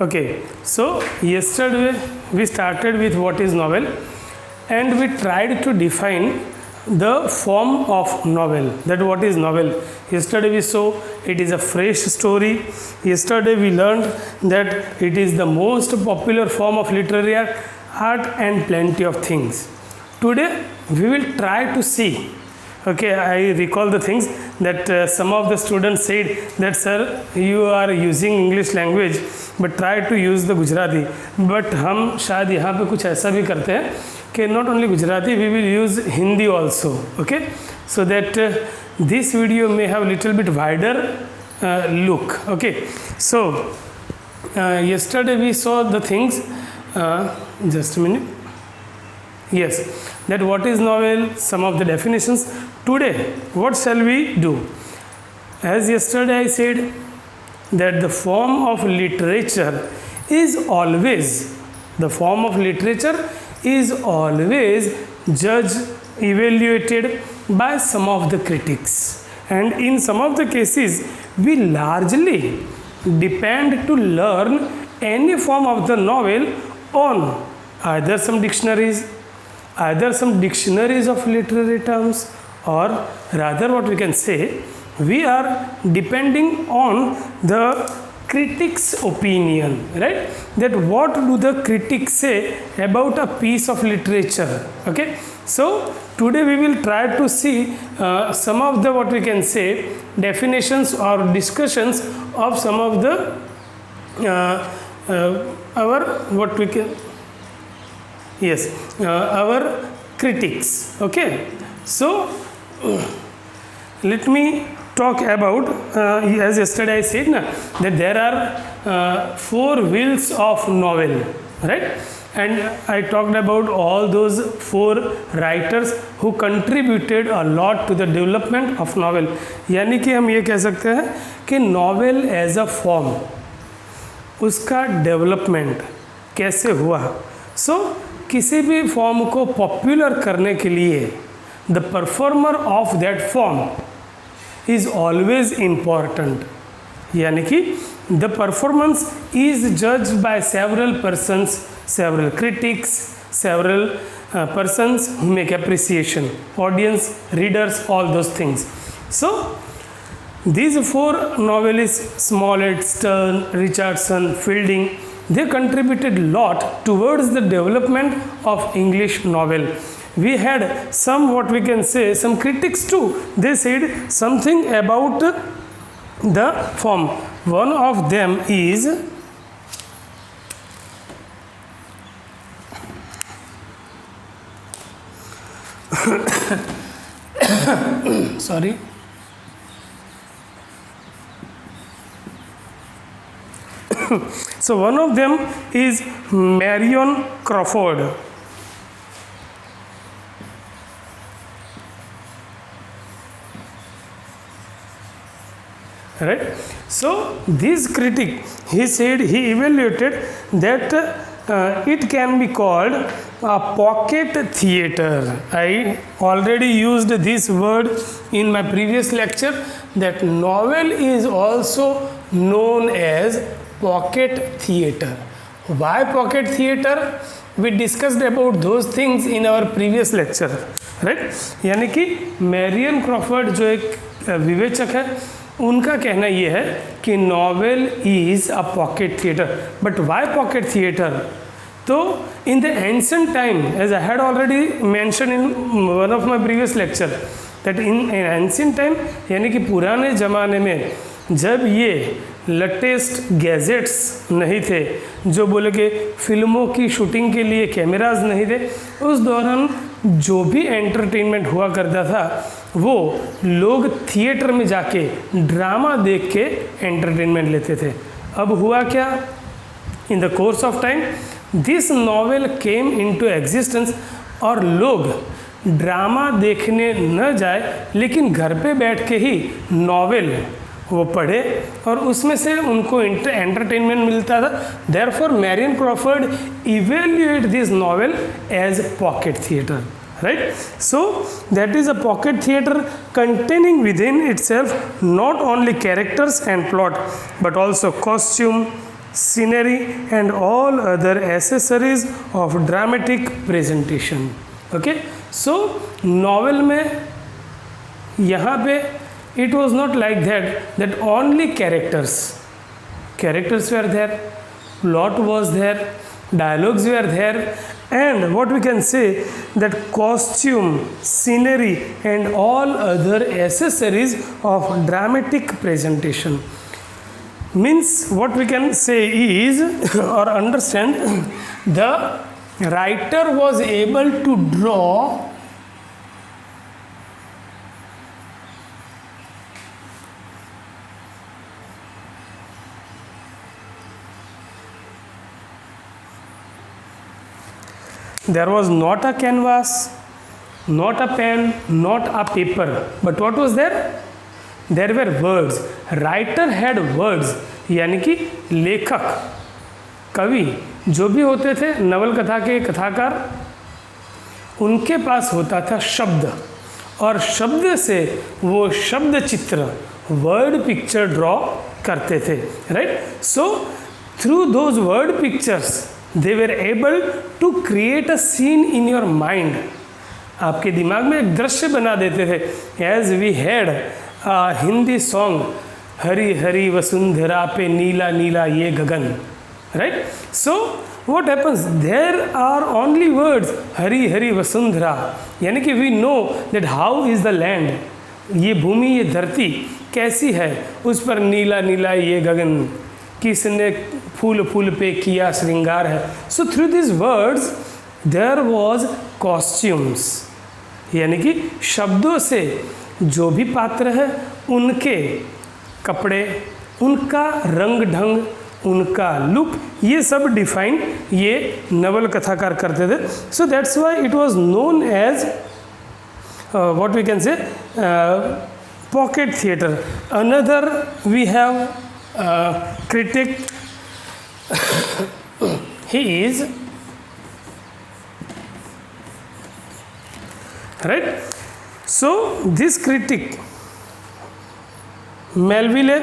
Okay, so yesterday we started with what is novel, and we tried to define the form of novel, that what is novel. Yesterday we saw it is a fresh story. Yesterday we learned that it is the most popular form of literary art and plenty of things. Today we will try to see. Okay, I recall the things that some of the students said that sir you are using English language but try to use the Gujarati. But हम शायद यहाँ पे कुछ ऐसा भी करते हैं कि not only Gujarati, we will use Hindi also. Okay, so that this video may have little bit wider look. Okay, so yesterday we saw the things. Just a minute. Yes, that what is novel, some of the definitions. Today, what shall we do? As yesterday I said that the form of literature is always, judged, evaluated by some of the critics. And in some of the cases, we largely depend to learn any form of the novel on either some dictionaries of literary terms, or rather what we can say, we are depending on the critics' opinion, right? That what do the critics say about a piece of literature. Okay, so today we will try to see some of the what we can say definitions or discussions of some of the our critics. Okay, so let me talk about as yesterday I said that there are 4 wheels of novel, right? And I talked about all those 4 writers who contributed a lot to the development of novel. यानी कि हम ये कह सकते हैं कि novel as a form, उसका development कैसे हुआ. So किसी भी फॉर्म को पॉपुलर करने के लिए the performer of that form is always important. यानी कि द परफॉर्मेंस इज जज by several persons, several critics, several persons who make appreciation, audience, readers, all those things. So these 4 novelists, Smollett, Sterne, Richardson, Fielding, they contributed a lot towards the development of English novel. We had some, what we can say, some critics too. They said something about the form. One of them is sorry. So one of them is Marion Crawford. Right? So this critic, he said, he evaluated that it can be called a pocket theatre. I already used this word in my previous lecture, that novel is also known as pocket theatre. Why pocket theatre? We discussed about those things in our previous lecture, right? यानी कि Marrion Crawford जो एक विवेचक है, उनका कहना ये है कि novel is a pocket theatre. But why pocket theatre? तो in the ancient time, as I had already mention in one of my previous lecture, that in ancient time यानी कि पुराने ज़माने में जब ये लेटेस्ट गैजेट्स नहीं थे, जो बोले कि फिल्मों की शूटिंग के लिए कैमराज नहीं थे, उस दौरान जो भी एंटरटेनमेंट हुआ करता था वो लोग थिएटर में जाके ड्रामा देख के एंटरटेनमेंट लेते थे. अब हुआ क्या? In the course of time this novel came into existence, और लोग ड्रामा देखने न जाए लेकिन घर पे बैठ के ही नॉवेल वो पढ़े और उसमें से उनको एंटरटेनमेंट मिलता था. Therefore Marion Crawford evaluate this novel as pocket theatre. Right? So that is a pocket theatre containing within itself not only characters and plot but also costume, scenery and all other accessories of dramatic presentation. Okay, so novel में यहाँ पे it was not like that only characters were there, plot was there, dialogues were there, and what we can say that costume, scenery and all other accessories of dramatic presentation. Means what we can say is or understand, the writer was able to draw there was not a canvas, not a pen, not a paper, but what was there? There were words. Writer had words, यानी कि लेखक, कवि जो भी होते थे नवल कथा के कथाकार, उनके पास होता था शब्द, और शब्द से वो शब्द चित्र, वर्ड पिक्चर ड्रॉ करते थे, right. So through those word pictures they were able to create a scene in your mind. आपके दिमाग में एक दृश्य बना देते थे. As we had a Hindi song, हरी हरी वसुंधरा पे नीला नीला ये गगन, right? So what happens? There are only words, हरी हरी वसुंधरा, यानी कि we know that how is the land, ये भूमि, ये धरती कैसी है, उस पर नीला नीला ये गगन, किसने फूल फूल पे किया श्रृंगार है. So through this words there was costumes, यानी कि शब्दों से जो भी पात्र है उनके कपड़े, उनका रंग ढंग, उनका लुक, ये सब डिफाइन ये नवल कथाकार करते थे. So that's why it was known as what we can say pocket theatre. Another we have critic, he is right. So this critic Melville,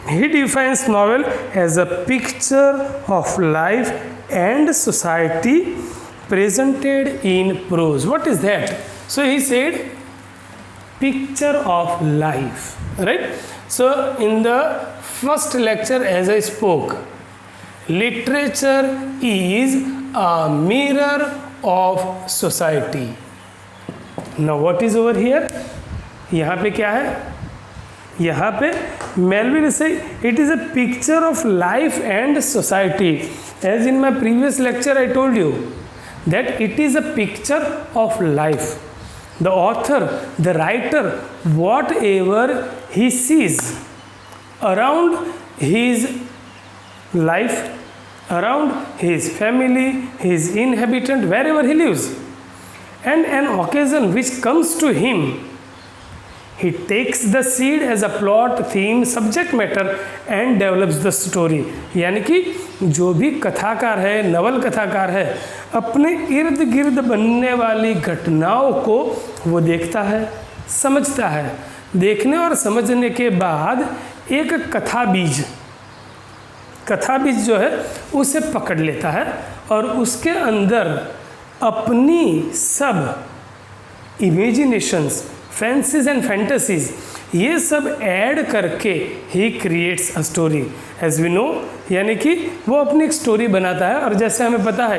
he defines novel as a picture of life and society presented in prose. What is that? So he said picture of life, right. So in the first lecture, as I spoke, literature is a mirror of society. Now what is over here? यहाँ पे क्या है? यहाँ पे Melville say it is a picture of life and society. As in my previous lecture I told you that it is a picture of life. The author, the writer, whatever he sees around his life, around his family, his inhabitant, wherever he lives, and an occasion which comes to him, he takes the seed as a plot, theme, subject matter and develops the story. यानी कि जो भी कथाकार है, नवल कथाकार है, अपने इर्द गिर्द बनने वाली घटनाओं को वो देखता है, समझता है. देखने और समझने के बाद एक कथा बीज जो है उसे पकड़ लेता है और उसके अंदर अपनी सब इमेजिनेशंस, फैंसीज एंड फैंटेसीज, ये सब ऐड करके ही creates a story. As we know, यानी कि वो अपनी एक स्टोरी बनाता है. और जैसे हमें पता है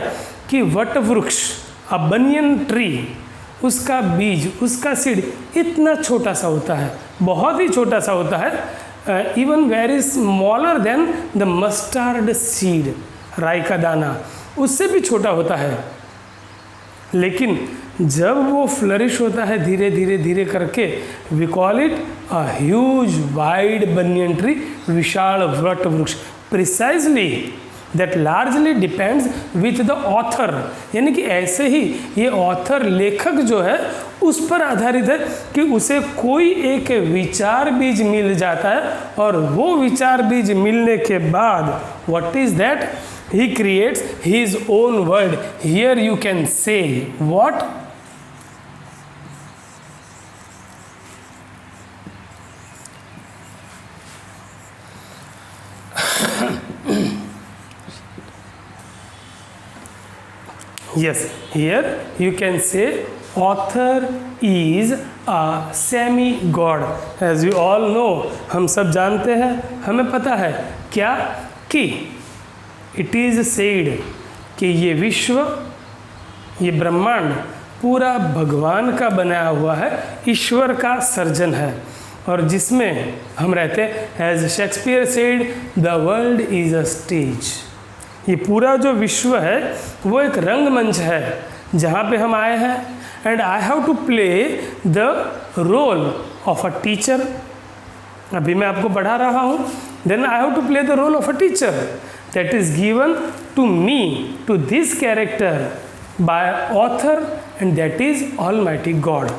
कि वट वृक्ष, अ बनियन ट्री, उसका बीज, उसका सीड इतना छोटा सा होता है, बहुत ही छोटा सा होता है, even very smaller than the mustard seed, राई का दाना, उससे भी छोटा होता है. लेकिन जब वो फ्लरिश होता है धीरे धीरे धीरे करके, we call it a huge wide banyan tree, विशाल वट वृक्ष. Precisely that largely depends with the author, यानी कि ऐसे ही ये ऑथर, लेखक जो है उस पर आधारित है कि उसे कोई एक विचार बीज मिल जाता है और वो विचार बीज मिलने के बाद what is that, he creates his own world. Here you can say what? Yes, here you can say author is a semi-god. As you all know, हम सब जानते हैं, हमें पता है क्या कि it is said कि ये विश्व, ये ब्रह्मांड पूरा भगवान का बनाया हुआ है, ईश्वर का सर्जन है, और जिसमें हम रहते हैं। As Shakespeare said, the world is a stage. ये पूरा जो विश्व है वो एक रंगमंच है जहाँ पे हम आए हैं। And I have to play the role of a teacher. अभी मैं आपको पढ़ा रहा हूँ, then I have to play the role of a teacher that is given to me, to this character by author, and that is almighty God.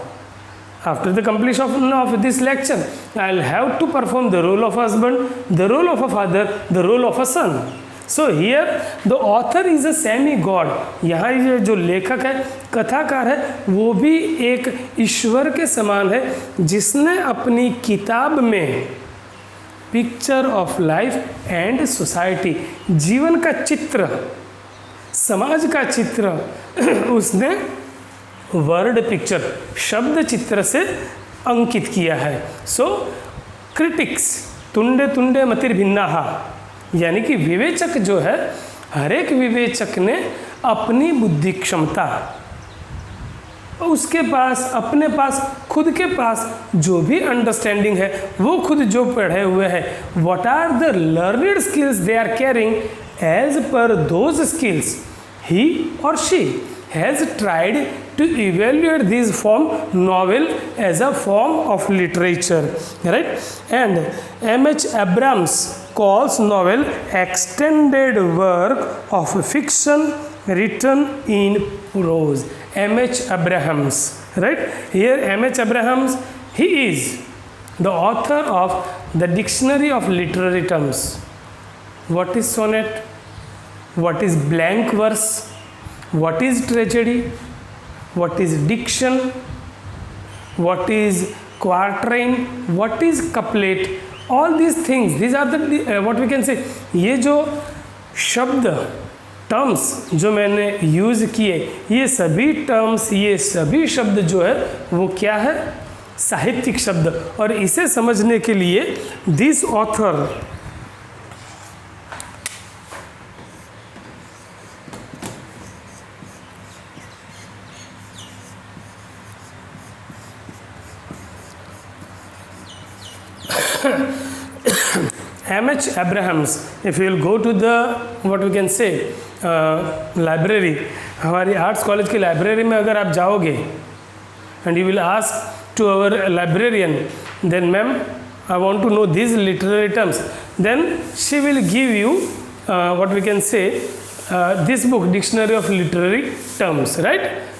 After the completion of this lecture, I'll have to perform the role of husband, the role of a father, the role of a son. So here the author is a semi-god. यहाँ ये जो लेखक है, कथाकार है, वो भी एक ईश्वर के समान है, जिसने अपनी किताब में picture of life and society, जीवन का चित्र, समाज का चित्र उसने वर्ड पिक्चर, शब्द चित्र से अंकित किया है. सो क्रिटिक्स तुंडे तुंडे मतिर्भिन्नाः, यानी कि विवेचक जो है, हर एक विवेचक ने अपनी बुद्धि क्षमता, उसके पास, अपने पास, खुद के पास जो भी अंडरस्टैंडिंग है, वो खुद जो पढ़े हुए हैं, what are the learned skills they are carrying, as पर दोज स्किल्स ही और she has tried to evaluate this form novel as a form of literature, right? And M.H. Abrams calls novel extended work of fiction written in prose. M.H. Abrams, right? Here M.H. Abrams, he is the author of the Dictionary of Literary Terms. What is sonnet? What is blank verse? What is tragedy? What is diction? What is quatrain? What is couplet? All these things, these are the what we can say, ये जो शब्द, terms जो मैंने use किए, ये सभी terms, ये सभी शब्द जो है वो क्या है, साहित्यिक शब्द. और इसे समझने के लिए this author M.H. Abrams, if you will go to the what we can say library, हमारी आर्ट्स कॉलेज की लाइब्रेरी में अगर आप जाओगे and you will ask to our librarian, then ma'am, I want to know these literary terms, then she will give you what we can say this book, Dictionary of Literary Terms, right?